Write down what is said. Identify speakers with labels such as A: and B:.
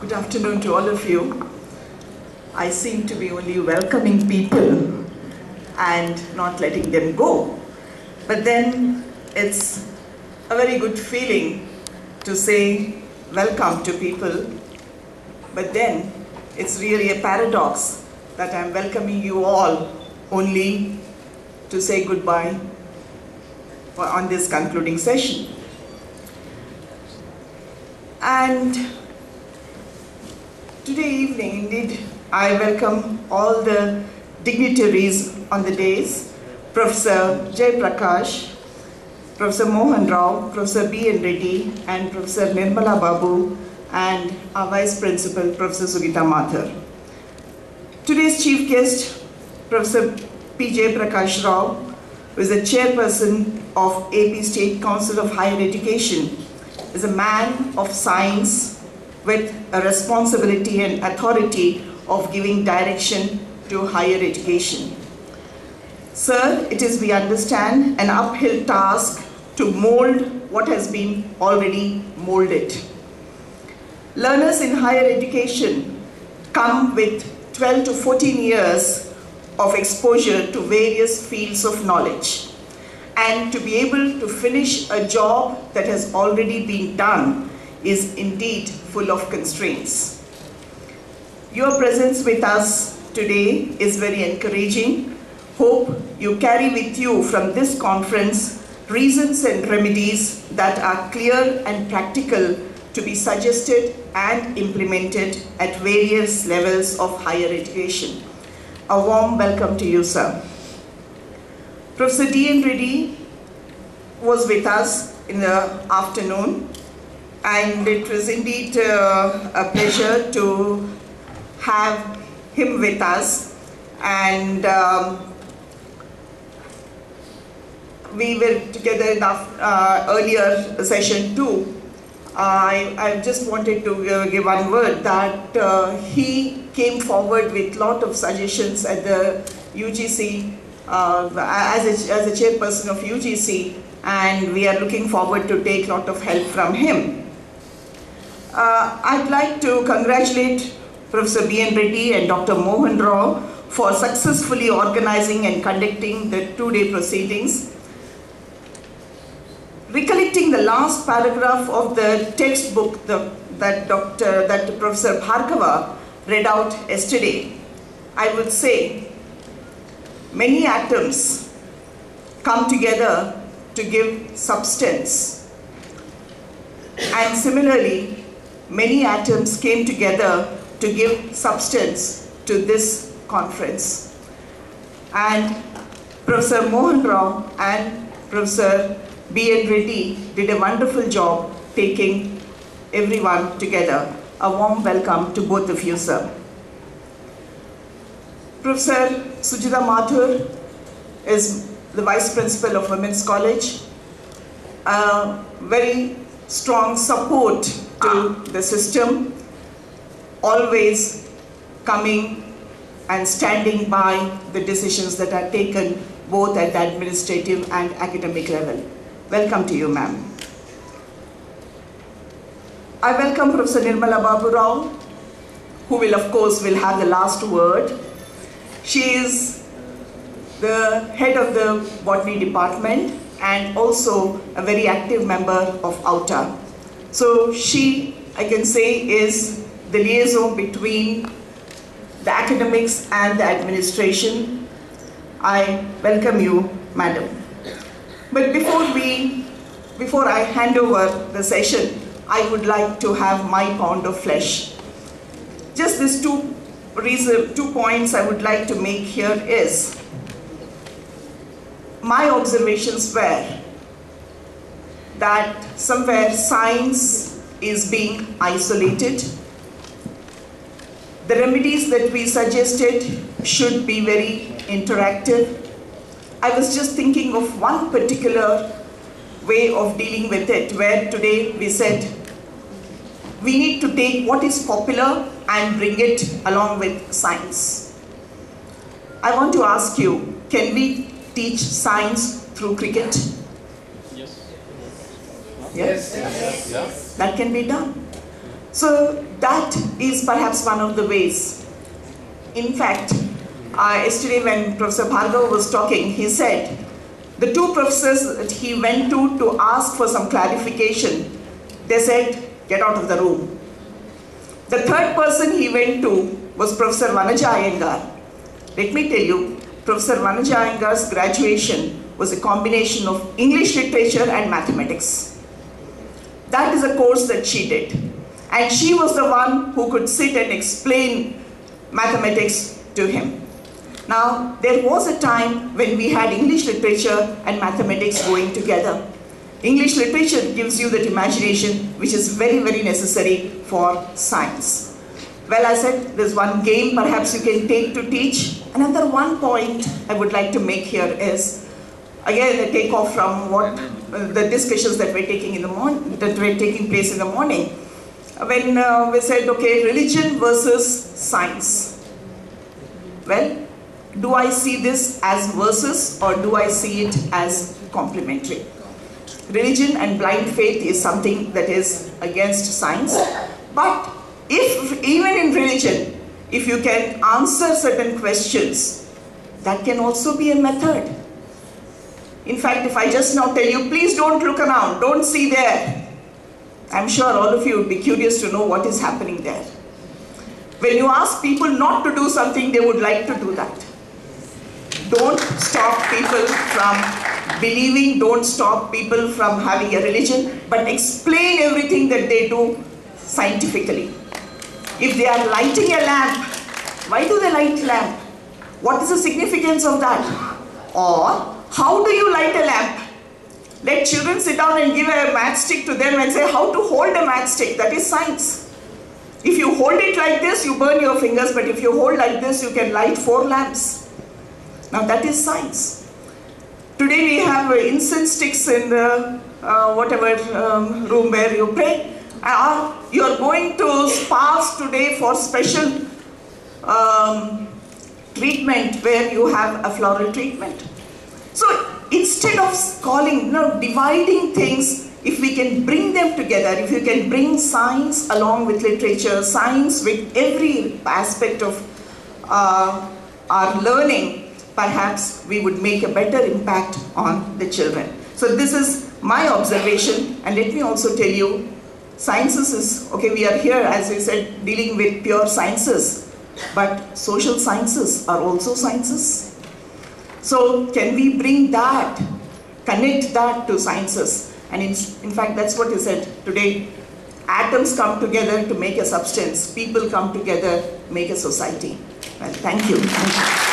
A: Good afternoon to all of you. I seem to be only welcoming people and not letting them go. But then it's a very good feeling to say welcome to people. But then it's really a paradox that I'm welcoming you all only to say goodbye on this concluding session. And today evening, indeed, I welcome all the dignitaries on the days, Professor Jay Prakash, Professor Mohan Rao, Professor B. N. Reddy, and Professor Nirmala Babu, and our Vice Principal, Professor Sugita Mathur. Today's chief guest, Professor P.J. Prakash Rao, who is the chairperson of AP State Council of Higher Education, is a man of science with a responsibility and authority of giving direction to higher education. Sir, it is, we understand, an uphill task to mold what has been already molded. Learners in higher education come with 12 to 14 years of exposure to various fields of knowledge. And to be able to finish a job that has already been done is indeed full of constraints. Your presence with us today is very encouraging. Hope you carry with you from this conference reasons and remedies that are clear and practical to be suggested and implemented at various levels of higher education. A warm welcome to you, sir. Professor D. N. Reddy was with us in the afternoon, and it was indeed a pleasure to have him with us. And we were together in the earlier session too. I just wanted to give one word that he came forward with a lot of suggestions at the UGC as a chairperson of UGC, and we are looking forward to take a lot of help from him. I'd like to congratulate Professor B. N. Reddy and Dr. Mohan Rao for successfully organizing and conducting the two-day proceedings. Recollecting the last paragraph of the textbook that Professor Bhargava read out yesterday, I would say many atoms come together to give substance. And similarly, many atoms came together to give substance to this conference. And Professor Mohan Rao and Professor B. N. Reddy did a wonderful job taking everyone together. A warm welcome to both of you, sir. Professor Sugita Mathur is the Vice Principal of Women's College. Very strong support to the system, always coming and standing by the decisions that are taken both at the administrative and academic level. Welcome to you, ma'am. I welcome Professor Nirmala Babu Rao, who will, of course, have the last word. She is the head of the botany department and also a very active member of OUTA. So she, I can say, is the liaison between the academics and the administration. I welcome you, madam. But before I hand over the session, I would like to have my pound of flesh. Just these two points I would like to make here is, my observations were that somewhere science is being isolated. The remedies that we suggested should be very interactive. I was just thinking of one particular way of dealing with it, where today we said we need to take what is popular and bring it along with science. I want to ask you, can we teach science through cricket?
B: Yes.
A: Yes?
B: Yes.
A: That can be done. So that is perhaps one of the ways. In fact, yesterday when Professor Bhargav was talking, he said, the two professors that he went to ask for some clarification, they said, get out of the room. The third person he went to was Professor Vanaja Iyengar. Let me tell you, Professor Vanaja Iyengar's graduation was a combination of English literature and mathematics. That is a course that she did. And she was the one who could sit and explain mathematics to him. Now, there was a time when we had English literature and mathematics going together. English literature gives you that imagination which is very, very necessary for science. Well, I said there's one game perhaps you can take to teach. Another one point I would like to make here is, again, a take off from what the discussions that were taking place in the morning. When we said, okay, religion versus science. Well, do I see this as versus or do I see it as complementary? Religion and blind faith is something that is against science. But if even in religion, if you can answer certain questions, that can also be a method. In fact, if I just now tell you, please don't look around, don't see there, I'm sure all of you would be curious to know what is happening there. When you ask people not to do something, they would like to do that. Don't stop people from believing, don't stop people from having a religion, but explain everything that they do scientifically. If they are lighting a lamp, why do they light a lamp? What is the significance of that? Or, how do you light a lamp? Let children sit down and give a matchstick to them and say how to hold a matchstick. That is science. If you hold it like this, you burn your fingers, but if you hold like this, you can light 4 lamps. Now that is science. Today we have incense sticks in the room where you pray. You are going to spas today for special treatment where you have a floral treatment. So instead of dividing things, if we can bring them together, if you can bring science along with literature, science with every aspect of our learning, perhaps we would make a better impact on the children. So this is my observation, and let me also tell you, sciences is, okay, we are here, as I said, dealing with pure sciences, but social sciences are also sciences. So can we bring that, connect that to sciences? And in fact, that's what he said today. Atoms come together to make a substance. People come together to make a society. Well, thank you.